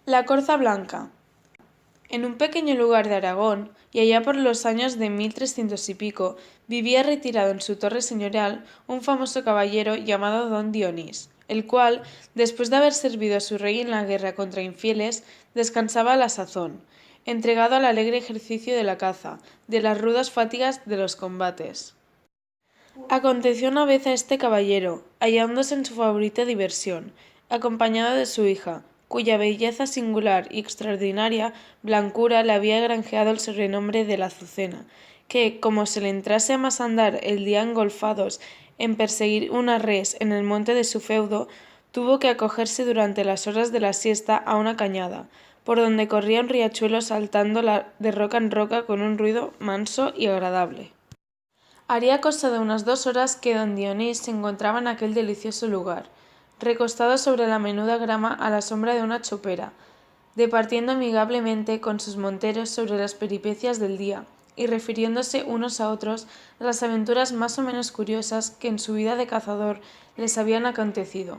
La Corza Blanca. En un pequeño lugar de Aragón, y allá por los años de 1300 y pico, vivía retirado en su torre señorial un famoso caballero llamado don Dionís, el cual, después de haber servido a su rey en la guerra contra infieles, descansaba a la sazón, entregado al alegre ejercicio de la caza, de las rudas fatigas de los combates. Aconteció una vez a este caballero, hallándose en su favorita diversión, acompañado de su hija, cuya belleza singular y extraordinaria blancura le había granjeado el sobrenombre de la Azucena, que, como se le entrase a más andar el día engolfados en perseguir una res en el monte de su feudo, tuvo que acogerse durante las horas de la siesta a una cañada, por donde corría un riachuelo saltando de roca en roca con un ruido manso y agradable. Haría cosa de unas 2 horas que don Dionís se encontraba en aquel delicioso lugar, recostado sobre la menuda grama a la sombra de una chopera, departiendo amigablemente con sus monteros sobre las peripecias del día, y refiriéndose unos a otros las aventuras más o menos curiosas que en su vida de cazador les habían acontecido,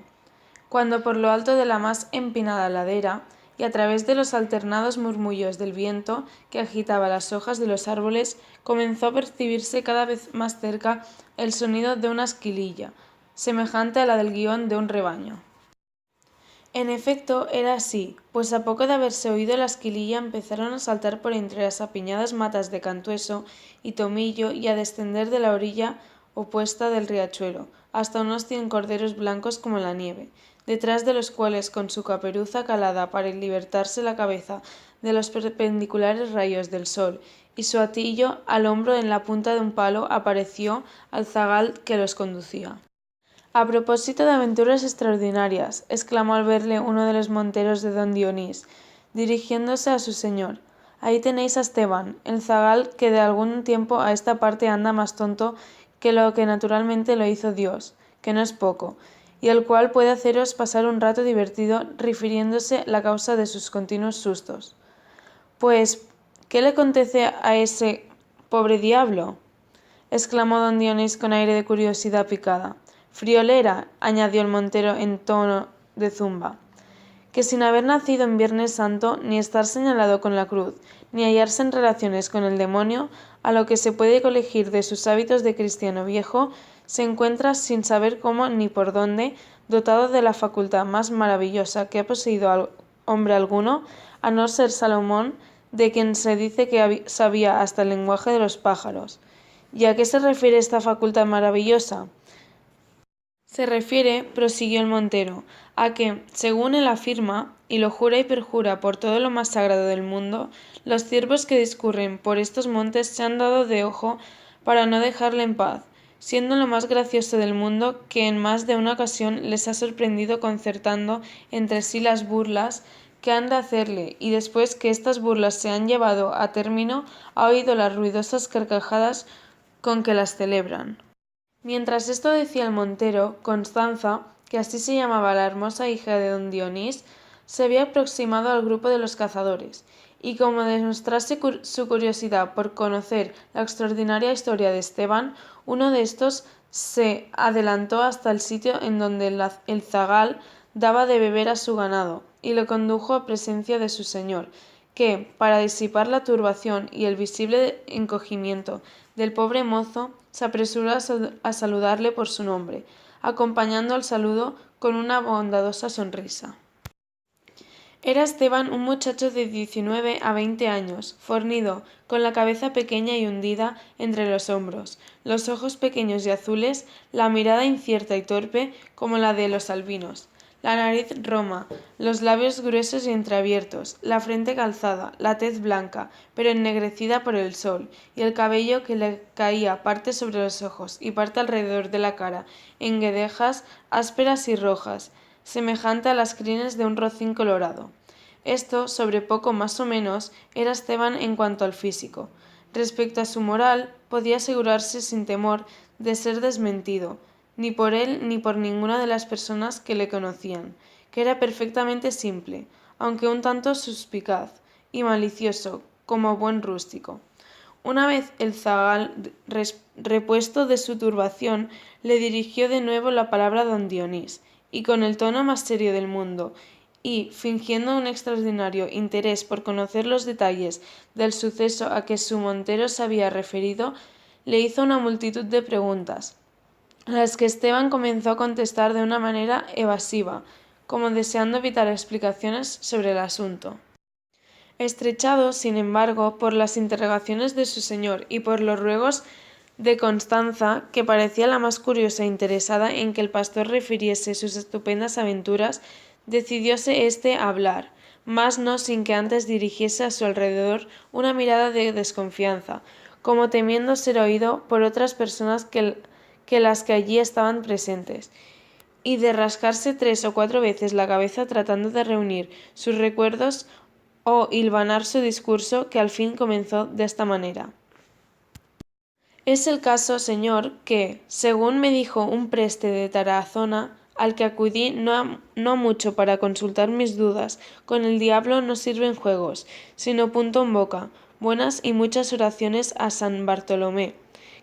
cuando por lo alto de la más empinada ladera, y a través de los alternados murmullos del viento que agitaba las hojas de los árboles, comenzó a percibirse cada vez más cerca el sonido de una esquililla, semejante a la del guión de un rebaño. En efecto, era así, pues a poco de haberse oído la esquililla empezaron a saltar por entre las apiñadas matas de cantueso y tomillo y a descender de la orilla opuesta del riachuelo, hasta unos 100 corderos blancos como la nieve, detrás de los cuales, con su caperuza calada para libertarse la cabeza de los perpendiculares rayos del sol y su hatillo al hombro en la punta de un palo, apareció al zagal que los conducía. A propósito de aventuras extraordinarias, exclamó al verle uno de los monteros de don Dionís, dirigiéndose a su señor. Ahí tenéis a Esteban, el zagal que de algún tiempo a esta parte anda más tonto que lo que naturalmente lo hizo Dios, que no es poco, y el cual puede haceros pasar un rato divertido refiriéndose la causa de sus continuos sustos. Pues, ¿qué le acontece a ese pobre diablo? Exclamó don Dionís con aire de curiosidad picada. Friolera, añadió el montero en tono de zumba, que sin haber nacido en Viernes Santo, ni estar señalado con la cruz, ni hallarse en relaciones con el demonio, a lo que se puede colegir de sus hábitos de cristiano viejo, se encuentra sin saber cómo ni por dónde, dotado de la facultad más maravillosa que ha poseído hombre alguno, a no ser Salomón, de quien se dice que sabía hasta el lenguaje de los pájaros. ¿Y a qué se refiere esta facultad maravillosa? Se refiere, prosiguió el montero, a que, según él afirma, y lo jura y perjura por todo lo más sagrado del mundo, los ciervos que discurren por estos montes se han dado de ojo para no dejarle en paz, siendo lo más gracioso del mundo que en más de una ocasión les ha sorprendido concertando entre sí las burlas que han de hacerle, y después que estas burlas se han llevado a término, ha oído las ruidosas carcajadas con que las celebran. Mientras esto decía el montero, Constanza, que así se llamaba la hermosa hija de don Dionís, se había aproximado al grupo de los cazadores, y como demostrase su curiosidad por conocer la extraordinaria historia de Esteban, uno de estos se adelantó hasta el sitio en donde el zagal daba de beber a su ganado, y lo condujo a presencia de su señor, que, para disipar la turbación y el visible encogimiento del pobre mozo, se apresuró a saludarle por su nombre, acompañando al saludo con una bondadosa sonrisa. Era Esteban un muchacho de 19 a 20 años, fornido, con la cabeza pequeña y hundida entre los hombros, los ojos pequeños y azules, la mirada incierta y torpe como la de los albinos, la nariz roma, los labios gruesos y entreabiertos, la frente calzada, la tez blanca, pero ennegrecida por el sol, y el cabello que le caía parte sobre los ojos y parte alrededor de la cara, en guedejas ásperas y rojas, semejante a las crines de un rocín colorado. Esto, sobre poco más o menos, era Esteban en cuanto al físico. Respecto a su moral, podía asegurarse sin temor de ser desmentido, ni por él ni por ninguna de las personas que le conocían, que era perfectamente simple, aunque un tanto suspicaz y malicioso, como buen rústico. Una vez el zagal, repuesto de su turbación, le dirigió de nuevo la palabra a don Dionís, y con el tono más serio del mundo, y, fingiendo un extraordinario interés por conocer los detalles del suceso a que su montero se había referido, le hizo una multitud de preguntas, a las que Esteban comenzó a contestar de una manera evasiva, como deseando evitar explicaciones sobre el asunto. Estrechado, sin embargo, por las interrogaciones de su señor y por los ruegos de Constanza, que parecía la más curiosa e interesada en que el pastor refiriese sus estupendas aventuras, decidióse éste a hablar, mas no sin que antes dirigiese a su alrededor una mirada de desconfianza, como temiendo ser oído por otras personas que las que allí estaban presentes, y de rascarse 3 o 4 veces la cabeza tratando de reunir sus recuerdos o hilvanar su discurso, que al fin comenzó de esta manera. Es el caso, señor, que, según me dijo un preste de Tarazona, al que acudí no mucho para consultar mis dudas, con el diablo no sirven juegos, sino punto en boca, buenas y muchas oraciones a San Bartolomé,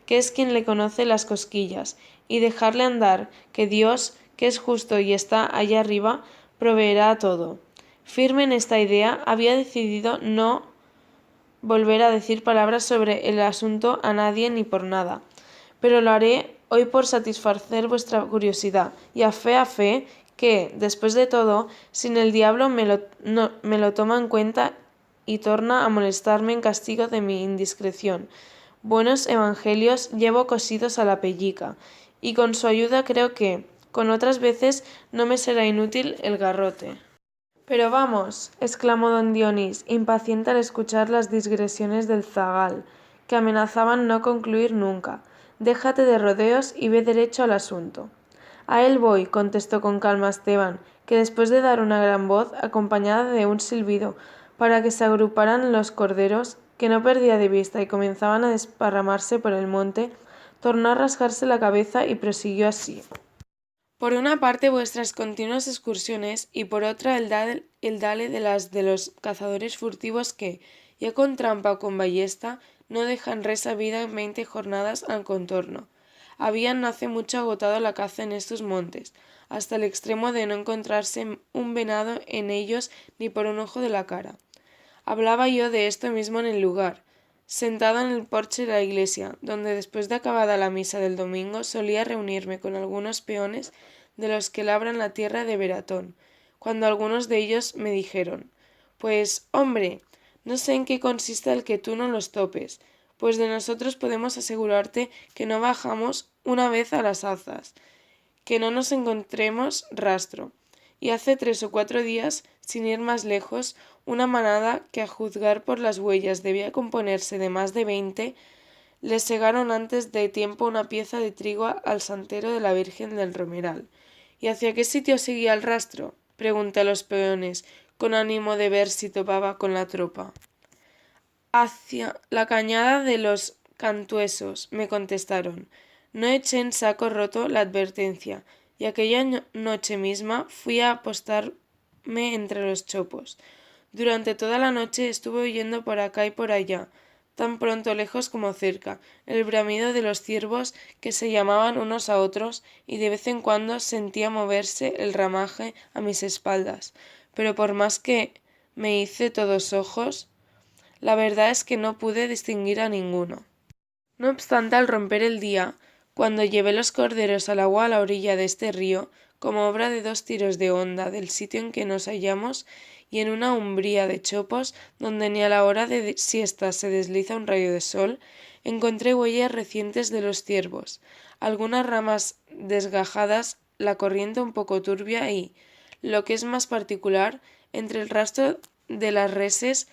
que es quien le conoce las cosquillas, y dejarle andar, que Dios, que es justo y está allá arriba, proveerá a todo. Firme en esta idea, había decidido no volver a decir palabras sobre el asunto a nadie ni por nada, pero lo haré hoy por satisfacer vuestra curiosidad, y a fe, que, después de todo, sin el diablo me lo toma en cuenta y torna a molestarme en castigo de mi indiscreción. Buenos evangelios llevo cosidos a la pellica, y con su ayuda creo que, con otras veces, no me será inútil el garrote. Pero vamos, exclamó don Dionís, impaciente al escuchar las digresiones del zagal, que amenazaban no concluir nunca. Déjate de rodeos y ve derecho al asunto. A él voy, contestó con calma Esteban, que después de dar una gran voz, acompañada de un silbido, para que se agruparan los corderos, que no perdía de vista y comenzaban a desparramarse por el monte, tornó a rascarse la cabeza y prosiguió así. Por una parte vuestras continuas excursiones y por otra el dale de las de los cazadores furtivos que, ya con trampa o con ballesta, no dejan res a vida en 20 jornadas al contorno. Habían no hace mucho agotado la caza en estos montes, hasta el extremo de no encontrarse un venado en ellos ni por un ojo de la cara. Hablaba yo de esto mismo en el lugar, sentado en el porche de la iglesia, donde después de acabada la misa del domingo solía reunirme con algunos peones de los que labran la tierra de Veratón, cuando algunos de ellos me dijeron, pues, hombre, no sé en qué consiste el que tú no los topes, pues de nosotros podemos asegurarte que no bajamos una vez a las azas, que no nos encontremos rastro. Y hace 3 o 4 días, sin ir más lejos, una manada que a juzgar por las huellas debía componerse de más de 20, le segaron antes de tiempo una pieza de trigo al santero de la Virgen del Romeral. ¿Y hacia qué sitio seguía el rastro? Pregunté a los peones, con ánimo de ver si topaba con la tropa. Hacia la cañada de los Cantuesos, me contestaron. No eché en saco roto la advertencia, y aquella noche misma fui a apostarme entre los chopos. Durante toda la noche estuve oyendo por acá y por allá, tan pronto lejos como cerca, el bramido de los ciervos que se llamaban unos a otros, y de vez en cuando sentía moverse el ramaje a mis espaldas, pero por más que me hice todos ojos, la verdad es que no pude distinguir a ninguno. No obstante, al romper el día, cuando llevé los corderos al agua a la orilla de este río, como obra de 2 tiros de honda del sitio en que nos hallamos, y en una umbría de chopos donde ni a la hora de siesta se desliza un rayo de sol, encontré huellas recientes de los ciervos, algunas ramas desgajadas, la corriente un poco turbia y, lo que es más particular, entre el rastro de las reses,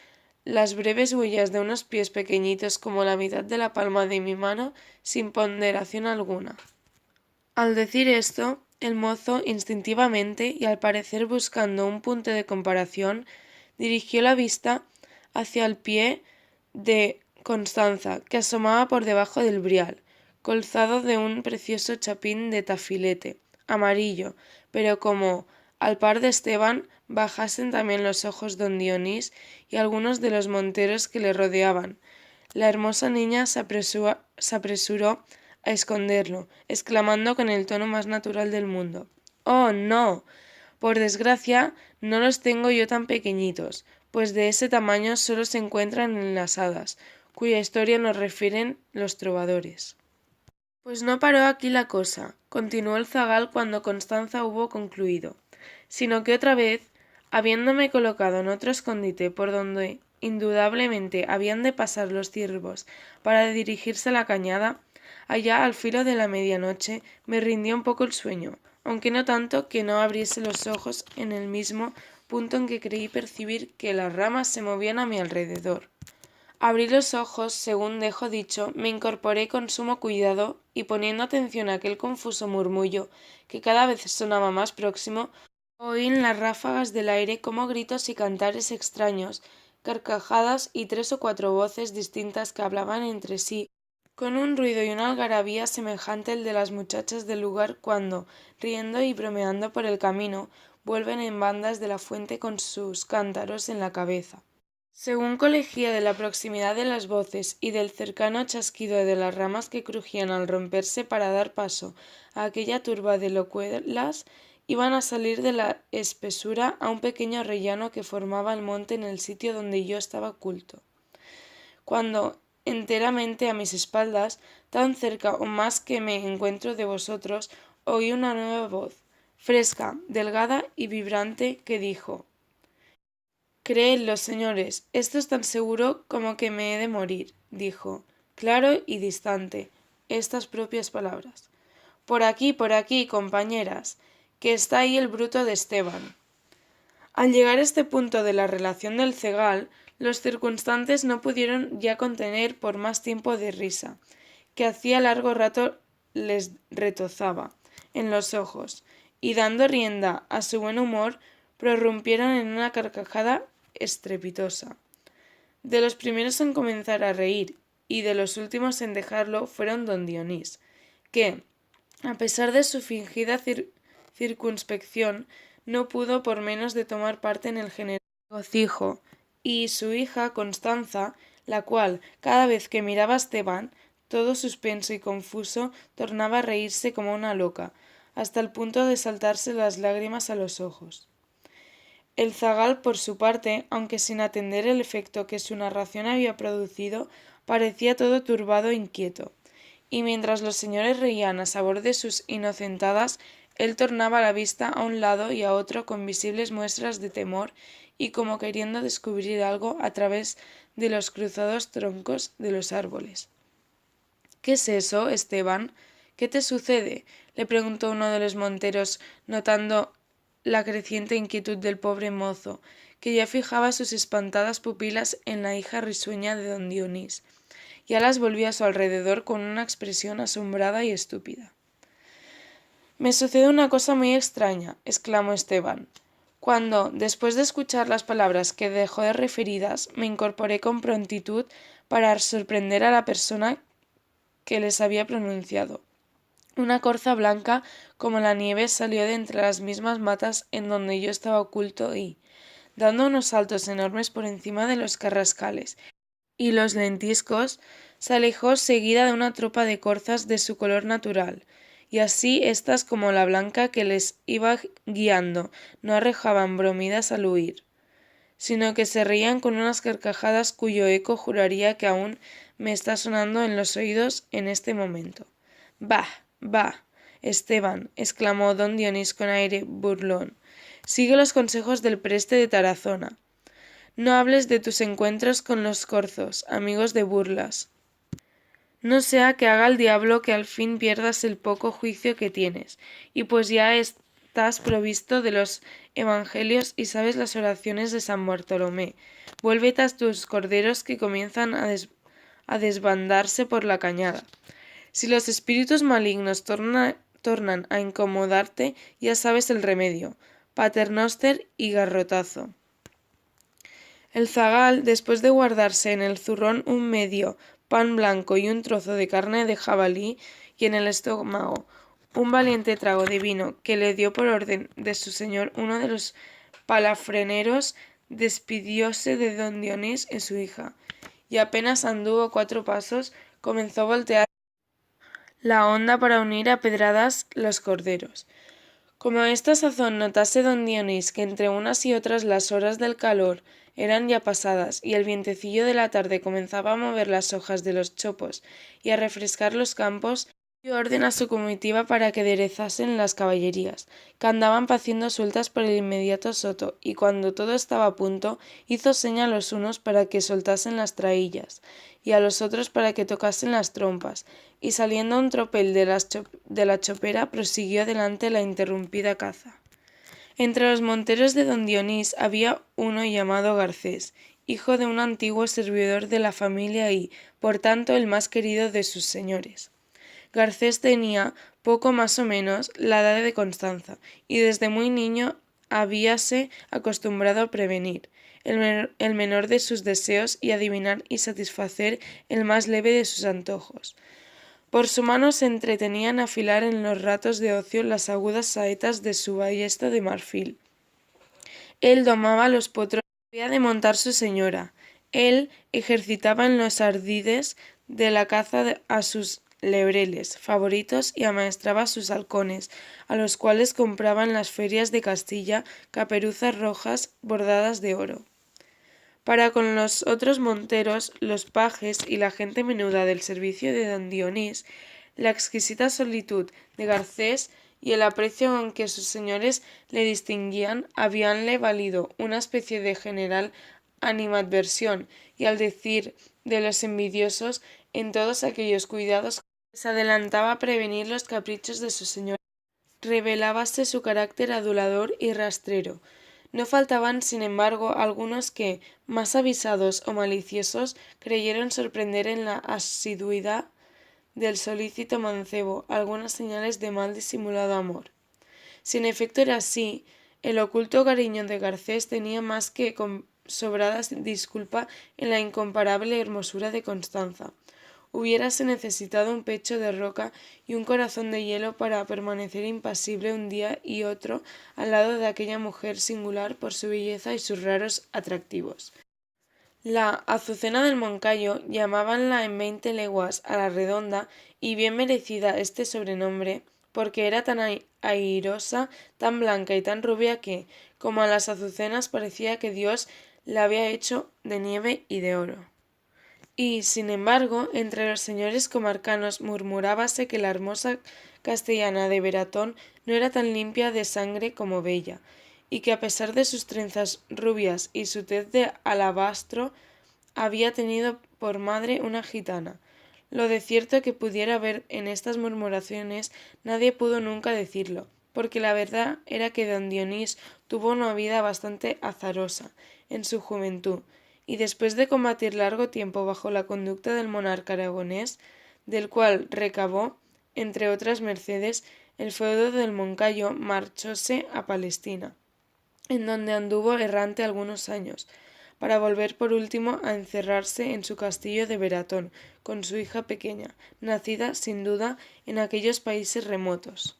las breves huellas de unos pies pequeñitos como la mitad de la palma de mi mano, sin ponderación alguna. Al decir esto, el mozo, instintivamente y al parecer buscando un punto de comparación, dirigió la vista hacia el pie de Constanza, que asomaba por debajo del brial, colzado de un precioso chapín de tafilete, amarillo, pero como, al par de Esteban, bajasen también los ojos don Dionís y algunos de los monteros que le rodeaban. La hermosa niña se apresuró a esconderlo, exclamando con el tono más natural del mundo: «¡Oh, no! Por desgracia, no los tengo yo tan pequeñitos, pues de ese tamaño solo se encuentran en las hadas, cuya historia nos refieren los trovadores. Pues no paró aquí la cosa, continuó el zagal cuando Constanza hubo concluido, sino que otra vez, habiéndome colocado en otro escondite por donde indudablemente habían de pasar los ciervos para dirigirse a la cañada, allá al filo de la medianoche me rindió un poco el sueño, aunque no tanto que no abriese los ojos en el mismo punto en que creí percibir que las ramas se movían a mi alrededor. Abrí los ojos, según dejo dicho, me incorporé con sumo cuidado y poniendo atención a aquel confuso murmullo que cada vez sonaba más próximo, oí en las ráfagas del aire como gritos y cantares extraños, carcajadas y 3 o 4 voces distintas que hablaban entre sí, con un ruido y una algarabía semejante al de las muchachas del lugar cuando, riendo y bromeando por el camino, vuelven en bandas de la fuente con sus cántaros en la cabeza. Según colegía de la proximidad de las voces y del cercano chasquido de las ramas que crujían al romperse para dar paso a aquella turba de locuelas, iban a salir de la espesura a un pequeño rellano que formaba el monte en el sitio donde yo estaba oculto. Cuando, enteramente a mis espaldas, tan cerca o más que me encuentro de vosotros, oí una nueva voz, fresca, delgada y vibrante, que dijo: Creedlo, señores, esto es tan seguro como que me he de morir, dijo, claro y distante, estas propias palabras. Por aquí, compañeras, que está ahí el bruto de Esteban. Al llegar a este punto de la relación del cegal, los circunstantes no pudieron ya contener por más tiempo de risa, que hacía largo rato les retozaba en los ojos, y dando rienda a su buen humor, prorrumpieron en una carcajada estrepitosa. De los primeros en comenzar a reír y de los últimos en dejarlo fueron don Dionís, que, a pesar de su fingida circunspección, no pudo por menos de tomar parte en el general regocijo, y su hija Constanza, la cual, cada vez que miraba a Esteban, todo suspenso y confuso, tornaba a reírse como una loca, hasta el punto de saltarse las lágrimas a los ojos. El zagal, por su parte, aunque sin atender el efecto que su narración había producido, parecía todo turbado e inquieto, y mientras los señores reían a sabor de sus inocentadas, él tornaba la vista a un lado y a otro con visibles muestras de temor y como queriendo descubrir algo a través de los cruzados troncos de los árboles. ¿Qué es eso, Esteban? ¿Qué te sucede? Le preguntó uno de los monteros, notando la creciente inquietud del pobre mozo, que ya fijaba sus espantadas pupilas en la hija risueña de don Dionís. Ya las volvía a su alrededor con una expresión asombrada y estúpida. Me sucede una cosa muy extraña, exclamó Esteban, cuando, después de escuchar las palabras que dejó de referidas, me incorporé con prontitud para sorprender a la persona que les había pronunciado. Una corza blanca como la nieve salió de entre las mismas matas en donde yo estaba oculto y, dando unos saltos enormes por encima de los carrascales y los lentiscos, se alejó seguida de una tropa de corzas de su color natural, y así éstas como la blanca que les iba guiando no arrojaban bromidas al huir, sino que se reían con unas carcajadas cuyo eco juraría que aún me está sonando en los oídos en este momento. Bah, bah, Esteban, exclamó don Dionís con aire burlón, sigue los consejos del preste de Tarazona. No hables de tus encuentros con los corzos, amigos de burlas. No sea que haga el diablo que al fin pierdas el poco juicio que tienes, y pues ya estás provisto de los evangelios y sabes las oraciones de San Bartolomé, vuélvete a tus corderos que comienzan a desbandarse por la cañada. Si los espíritus malignos tornan a incomodarte, ya sabes el remedio, paternoster y garrotazo. El zagal, después de guardarse en el zurrón un medio pan blanco y un trozo de carne de jabalí, y en el estómago un valiente trago de vino que le dio por orden de su señor uno de los palafreneros, despidióse de don Dionís y su hija, y apenas anduvo 4 pasos, comenzó a voltear la honda para unir a pedradas los corderos. Como a esta sazón notase don Dionís que entre unas y otras las horas del calor eran ya pasadas y el vientecillo de la tarde comenzaba a mover las hojas de los chopos y a refrescar los campos, dio orden a su comitiva para que aderezasen las caballerías, que andaban paciendo sueltas por el inmediato soto, y cuando todo estaba a punto, hizo seña a los unos para que soltasen las traíllas, y a los otros para que tocasen las trompas, y saliendo un tropel de la chopera prosiguió adelante la interrumpida caza. Entre los monteros de don Dionís había uno llamado Garcés, hijo de un antiguo servidor de la familia y, por tanto, el más querido de sus señores. Garcés tenía, poco más o menos, la edad de Constanza, y desde muy niño habíase acostumbrado a prevenir el menor de sus deseos y adivinar y satisfacer el más leve de sus antojos. Por su mano se entretenía en afilar en los ratos de ocio las agudas saetas de su ballesta de marfil. Él domaba los potros que había de montar su señora. Él ejercitaba en los ardides de la caza a sus lebreles favoritos y amaestraba a sus halcones, a los cuales compraba en las ferias de Castilla caperuzas rojas bordadas de oro. Para con los otros monteros, los pajes y la gente menuda del servicio de don Dionís, la exquisita solitud de Garcés y el aprecio con que sus señores le distinguían habíanle valido una especie de general animadversión, y al decir de los envidiosos, en todos aquellos cuidados se adelantaba a prevenir los caprichos de su señor, revelábase su carácter adulador y rastrero. No faltaban, sin embargo, algunos que, más avisados o maliciosos, creyeron sorprender en la asiduidad del solícito mancebo algunas señales de mal disimulado amor. Si en efecto era así, el oculto cariño de Garcés tenía más que sobrada disculpa en la incomparable hermosura de Constanza. Hubiérase necesitado un pecho de roca y un corazón de hielo para permanecer impasible un día y otro al lado de aquella mujer singular por su belleza y sus raros atractivos. La Azucena del Moncayo llamábanla en 20 leguas a la redonda, y bien merecida este sobrenombre, porque era tan airosa, tan blanca y tan rubia que, como a las azucenas, parecía que Dios la había hecho de nieve y de oro. Y, sin embargo, entre los señores comarcanos murmurábase que la hermosa castellana de Veratón no era tan limpia de sangre como bella, y que a pesar de sus trenzas rubias y su tez de alabastro, había tenido por madre una gitana. Lo de cierto que pudiera haber en estas murmuraciones nadie pudo nunca decirlo, porque la verdad era que don Dionís tuvo una vida bastante azarosa en su juventud, y después de combatir largo tiempo bajo la conducta del monarca aragonés, del cual recabó, entre otras mercedes, el feudo del Moncayo, marchóse a Palestina, en donde anduvo errante algunos años, para volver por último a encerrarse en su castillo de Veratón, con su hija pequeña, nacida, sin duda, en aquellos países remotos.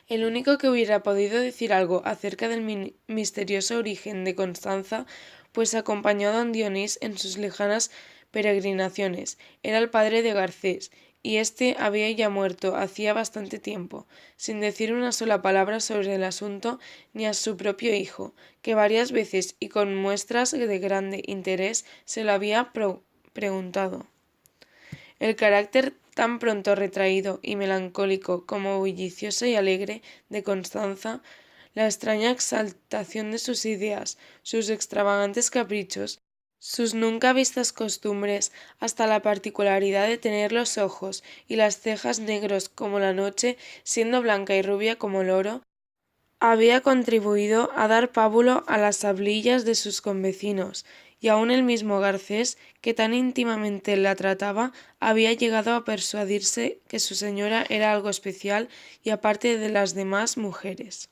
El único que hubiera podido decir algo acerca del misterioso origen de Constanza, pues acompañó a don Dionís en sus lejanas peregrinaciones, era el padre de Garcés, y éste había ya muerto hacía bastante tiempo, sin decir una sola palabra sobre el asunto ni a su propio hijo, que varias veces y con muestras de grande interés se lo había preguntado. El carácter tan pronto retraído y melancólico como bullicioso y alegre de Constanza, la extraña exaltación de sus ideas, sus extravagantes caprichos, sus nunca vistas costumbres, hasta la particularidad de tener los ojos y las cejas negros como la noche, siendo blanca y rubia como el oro, había contribuido a dar pábulo a las hablillas de sus convecinos, y aun el mismo Garcés, que tan íntimamente la trataba, había llegado a persuadirse que su señora era algo especial y aparte de las demás mujeres.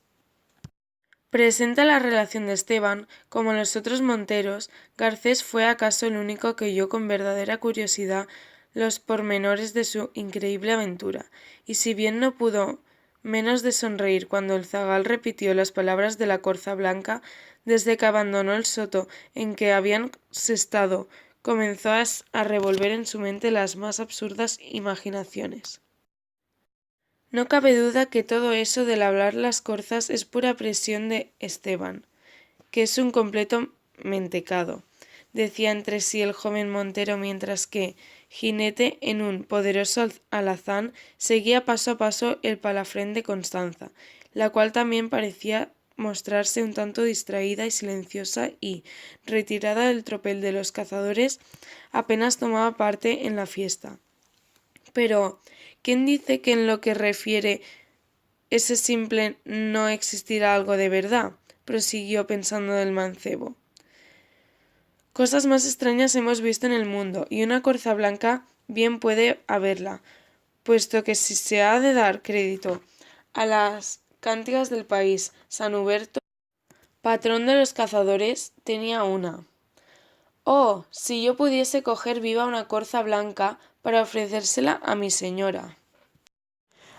Presenta la relación de Esteban, como los otros monteros, Garcés fue acaso el único que oyó con verdadera curiosidad los pormenores de su increíble aventura, y si bien no pudo menos de sonreír cuando el zagal repitió las palabras de la corza blanca, desde que abandonó el soto en que habían sestado, comenzó a revolver en su mente las más absurdas imaginaciones. No cabe duda que todo eso del hablar las corzas es pura presión de Esteban, que es un completo mentecado, decía entre sí el joven Montero mientras que, jinete en un poderoso alazán, seguía paso a paso el palafrén de Constanza, la cual también parecía mostrarse un tanto distraída y silenciosa y, retirada del tropel de los cazadores, apenas tomaba parte en la fiesta. Pero, ¿quién dice que en lo que refiere ese simple no existirá algo de verdad? Prosiguió pensando el mancebo. Cosas más extrañas hemos visto en el mundo, y una corza blanca bien puede haberla, puesto que si se ha de dar crédito a las cántigas del país, San Huberto, patrón de los cazadores, tenía una. Oh, si yo pudiese coger viva una corza blanca para ofrecérsela a mi señora.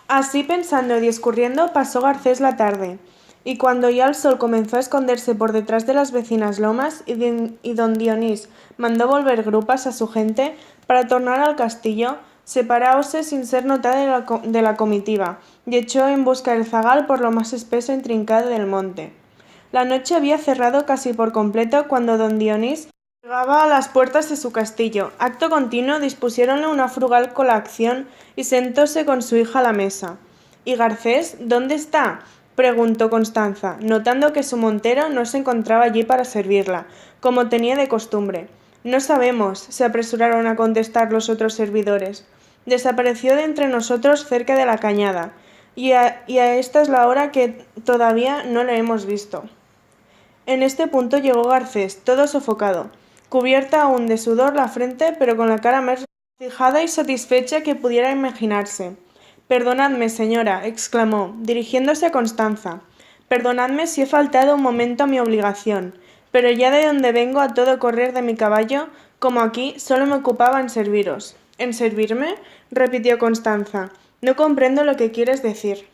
Así pensando y discurriendo pasó Garcés la tarde, y cuando ya el sol comenzó a esconderse por detrás de las vecinas lomas y don Dionís mandó volver grupas a su gente para tornar al castillo, separáose sin ser notada de la comitiva, y echó en busca del zagal por lo más espeso e intrincado del monte. La noche había cerrado casi por completo cuando don Dionís llegaba a las puertas de su castillo. Acto continuo dispusiéronle una frugal colación y sentóse con su hija a la mesa. ¿Y Garcés dónde está?, preguntó Constanza, notando que su montero no se encontraba allí para servirla, como tenía de costumbre. No sabemos, se apresuraron a contestar los otros servidores. Desapareció de entre nosotros cerca de la cañada, y a esta es la hora que todavía no le hemos visto. En este punto llegó Garcés, todo sofocado, cubierta aún de sudor la frente, pero con la cara más fijada y satisfecha que pudiera imaginarse. Perdonadme, señora, exclamó, dirigiéndose a Constanza. Perdonadme si he faltado un momento a mi obligación, pero ya de donde vengo a todo correr de mi caballo, como aquí, solo me ocupaba en serviros. ¿En servirme?, repitió Constanza. No comprendo lo que quieres decir.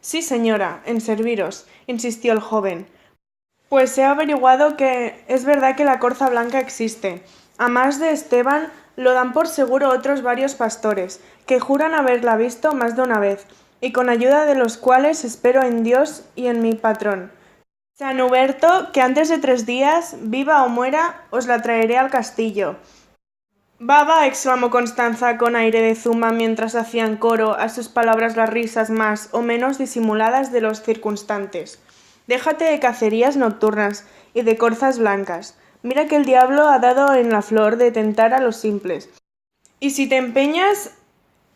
Sí, señora, en serviros, insistió el joven. Pues he averiguado que es verdad que la corza blanca existe. A más de Esteban, lo dan por seguro otros varios pastores, que juran haberla visto más de una vez, y con ayuda de los cuales espero en Dios y en mi patrón, San Huberto, que antes de 3 días, viva o muera, os la traeré al castillo. Baba, exclamó Constanza con aire de zumba mientras hacían coro a sus palabras las risas más o menos disimuladas de los circunstantes. Déjate de cacerías nocturnas y de corzas blancas. Mira que el diablo ha dado en la flor de tentar a los simples. Y si te empeñas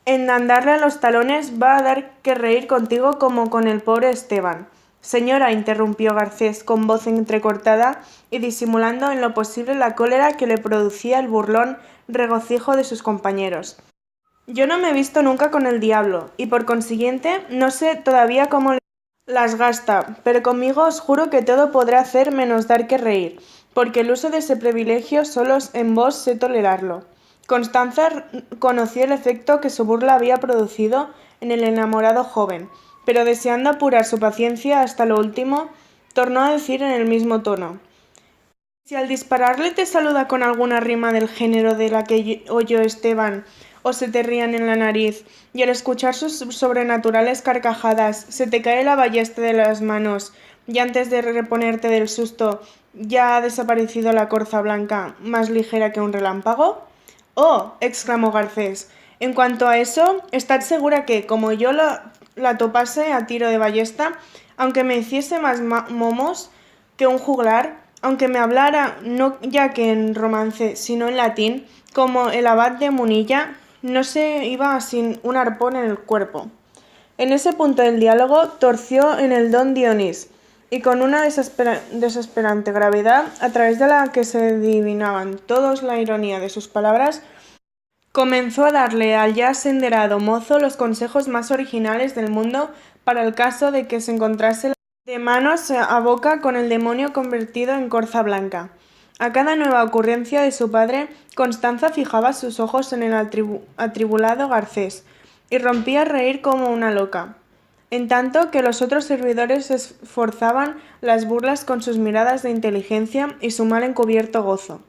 en andarle a los talones, va a dar que reír contigo como con el pobre Esteban. Señora, interrumpió Garcés con voz entrecortada y disimulando en lo posible la cólera que le producía el burlón regocijo de sus compañeros. Yo no me he visto nunca con el diablo, y por consiguiente no sé todavía cómo las gasta, pero conmigo os juro que todo podrá hacer menos dar que reír, porque el uso de ese privilegio solo en vos sé tolerarlo. Constanza conoció el efecto que su burla había producido en el enamorado joven, pero deseando apurar su paciencia hasta lo último, tornó a decir en el mismo tono: si al dispararle te saluda con alguna rima del género de la que oyó Esteban, o se te rían en la nariz, y al escuchar sus sobrenaturales carcajadas se te cae la ballesta de las manos, y antes de reponerte del susto ya ha desaparecido la corza blanca, más ligera que un relámpago? —¡Oh! —exclamó Garcés—, en cuanto a eso, estad segura que, como yo la topase a tiro de ballesta, aunque me hiciese más momos que un juglar, aunque me hablara no ya que en romance, sino en latín, como el abad de Munilla, no se iba sin un arpón en el cuerpo. En ese punto del diálogo torció en el don Dionís, y con una desesperante gravedad, a través de la que se adivinaban todos la ironía de sus palabras, comenzó a darle al ya senderado mozo los consejos más originales del mundo para el caso de que se encontrase de manos a boca con el demonio convertido en corza blanca. A cada nueva ocurrencia de su padre, Constanza fijaba sus ojos en el atribulado Garcés y rompía a reír como una loca, en tanto que los otros servidores esforzaban las burlas con sus miradas de inteligencia y su mal encubierto gozo.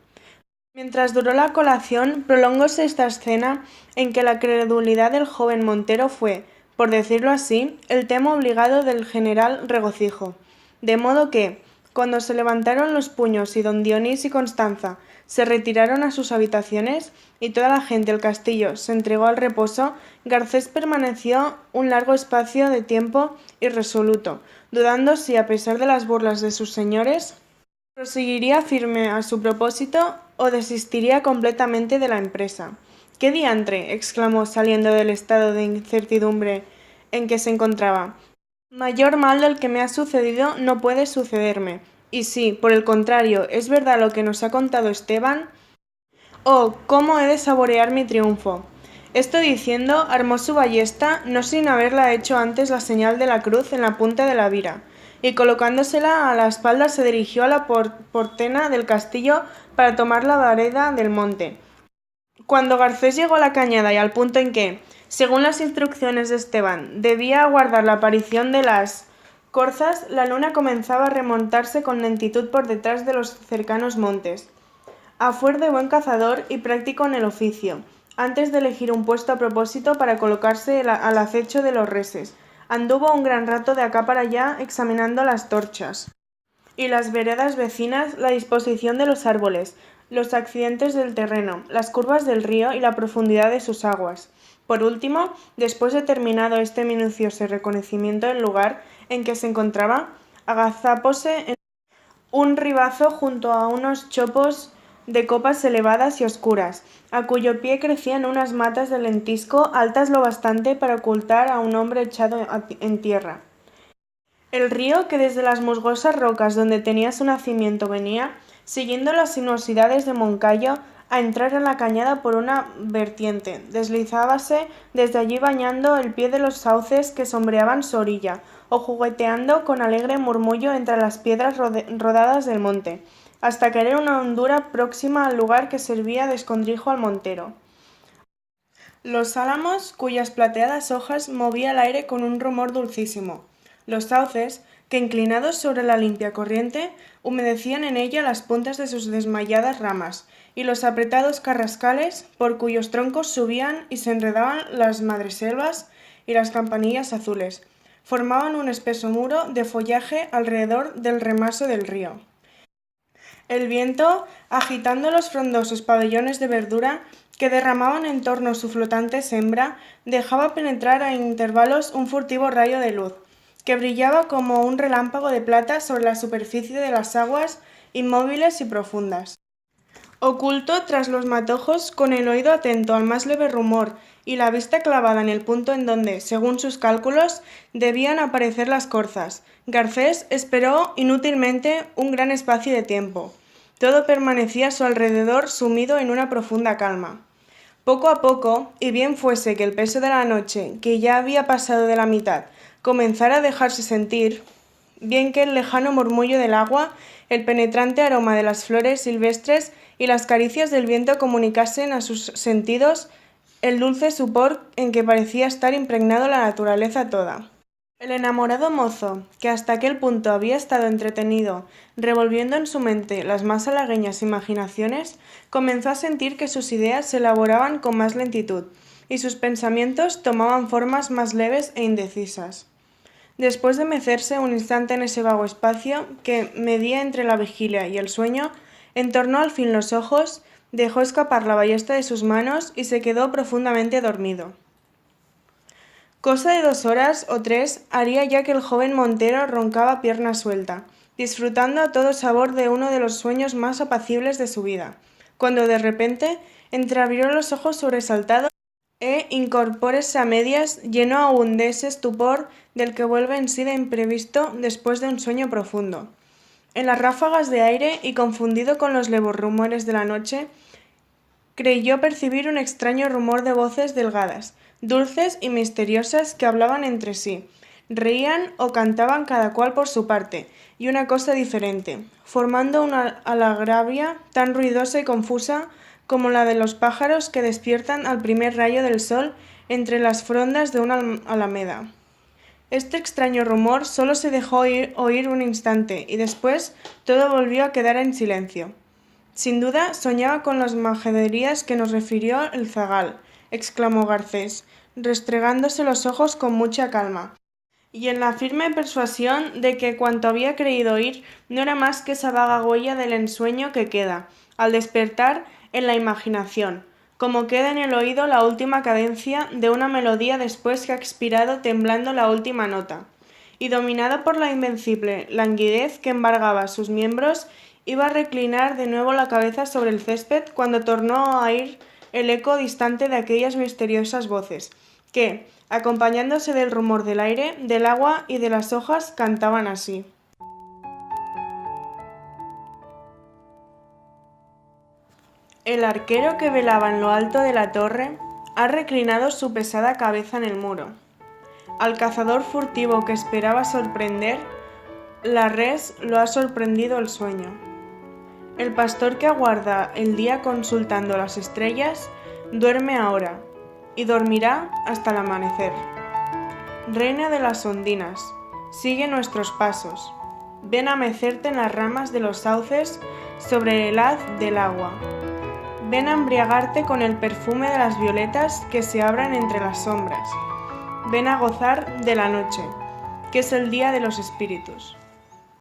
Mientras duró la colación, prolongóse esta escena en que la credulidad del joven montero fue, por decirlo así, el tema obligado del general Regocijo. De modo que, cuando se levantaron los puños y don Dionís y Constanza se retiraron a sus habitaciones y toda la gente del castillo se entregó al reposo, Garcés permaneció un largo espacio de tiempo irresoluto, dudando si, a pesar de las burlas de sus señores, proseguiría firme a su propósito o desistiría completamente de la empresa. —¿Qué diantre? —exclamó, saliendo del estado de incertidumbre en que se encontraba. Mayor mal del que me ha sucedido no puede sucederme. Y si, por el contrario, es verdad lo que nos ha contado Esteban, ¡oh, cómo he de saborear mi triunfo! Esto diciendo, armó su ballesta, no sin haberla hecho antes la señal de la cruz en la punta de la vira, y colocándosela a la espalda se dirigió a la portena del castillo para tomar la vereda del monte. Cuando Garcés llegó a la cañada y al punto en que, según las instrucciones de Esteban, debía aguardar la aparición de las corzas, la luna comenzaba a remontarse con lentitud por detrás de los cercanos montes. A fuer de buen cazador y práctico en el oficio, antes de elegir un puesto a propósito para colocarse al acecho de los reses, anduvo un gran rato de acá para allá examinando las torchas y las veredas vecinas, la disposición de los árboles, los accidentes del terreno, las curvas del río y la profundidad de sus aguas. Por último, después de terminado este minucioso reconocimiento del lugar en que se encontraba, agazápose en un ribazo junto a unos chopos de copas elevadas y oscuras, a cuyo pie crecían unas matas de lentisco altas lo bastante para ocultar a un hombre echado en tierra. El río, que desde las musgosas rocas donde tenía su nacimiento venía, siguiendo las sinuosidades de Moncayo, a entrar en la cañada por una vertiente, deslizábase desde allí bañando el pie de los sauces que sombreaban su orilla, o jugueteando con alegre murmullo entre las piedras rodadas del monte, hasta caer en una hondura próxima al lugar que servía de escondrijo al montero. Los álamos, cuyas plateadas hojas movía el aire con un rumor dulcísimo. Los sauces, que inclinados sobre la limpia corriente, humedecían en ella las puntas de sus desmayadas ramas, y los apretados carrascales, por cuyos troncos subían y se enredaban las madreselvas y las campanillas azules, formaban un espeso muro de follaje alrededor del remaso del río. El viento, agitando los frondosos pabellones de verdura que derramaban en torno su flotante sembra, dejaba penetrar a intervalos un furtivo rayo de luz, que brillaba como un relámpago de plata sobre la superficie de las aguas inmóviles y profundas. Oculto tras los matojos, con el oído atento al más leve rumor y la vista clavada en el punto en donde, según sus cálculos, debían aparecer las corzas, Garcés esperó inútilmente un gran espacio de tiempo. Todo permanecía a su alrededor sumido en una profunda calma. Poco a poco, y bien fuese que el peso de la noche, que ya había pasado de la mitad, comenzara a dejarse sentir, bien que el lejano murmullo del agua, el penetrante aroma de las flores silvestres y las caricias del viento comunicasen a sus sentidos el dulce sopor en que parecía estar impregnado la naturaleza toda. El enamorado mozo, que hasta aquel punto había estado entretenido, revolviendo en su mente las más halagüeñas imaginaciones, comenzó a sentir que sus ideas se elaboraban con más lentitud, y sus pensamientos tomaban formas más leves e indecisas. Después de mecerse un instante en ese vago espacio que medía entre la vigilia y el sueño, entornó al fin los ojos, dejó escapar la ballesta de sus manos y se quedó profundamente dormido. Cosa de 2 horas o 3 haría ya que el joven montero roncaba pierna suelta, disfrutando a todo sabor de uno de los sueños más apacibles de su vida, cuando de repente entreabrió los ojos sobresaltado e, incorpórese a medias, lleno aún de ese estupor del que vuelve en sí de imprevisto después de un sueño profundo. En las ráfagas de aire y confundido con los leves rumores de la noche, creyó percibir un extraño rumor de voces delgadas, dulces y misteriosas que hablaban entre sí, reían o cantaban cada cual por su parte, y una cosa diferente, formando una algarabía tan ruidosa y confusa como la de los pájaros que despiertan al primer rayo del sol entre las frondas de una alameda. Este extraño rumor solo se dejó oír un instante, y después todo volvió a quedar en silencio. Sin duda soñaba con las majaderías que nos refirió el zagal, exclamó Garcés. restregándose los ojos con mucha calma, y en la firme persuasión de que cuanto había creído oír no era más que esa vaga huella del ensueño que queda, al despertar, en la imaginación, como queda en el oído la última cadencia de una melodía después que ha expirado temblando la última nota. Y dominado por la invencible languidez que embargaba sus miembros, iba a reclinar de nuevo la cabeza sobre el césped cuando tornó a oír el eco distante de aquellas misteriosas voces, que, acompañándose del rumor del aire, del agua y de las hojas, cantaban así. El arquero que velaba en lo alto de la torre ha reclinado su pesada cabeza en el muro. Al cazador furtivo que esperaba sorprender, la res lo ha sorprendido el sueño. El pastor que aguarda el día consultando las estrellas, duerme ahora, y dormirá hasta el amanecer. Reina de las ondinas, sigue nuestros pasos. Ven a mecerte en las ramas de los sauces sobre el haz del agua. Ven a embriagarte con el perfume de las violetas que se abran entre las sombras. Ven a gozar de la noche, que es el día de los espíritus.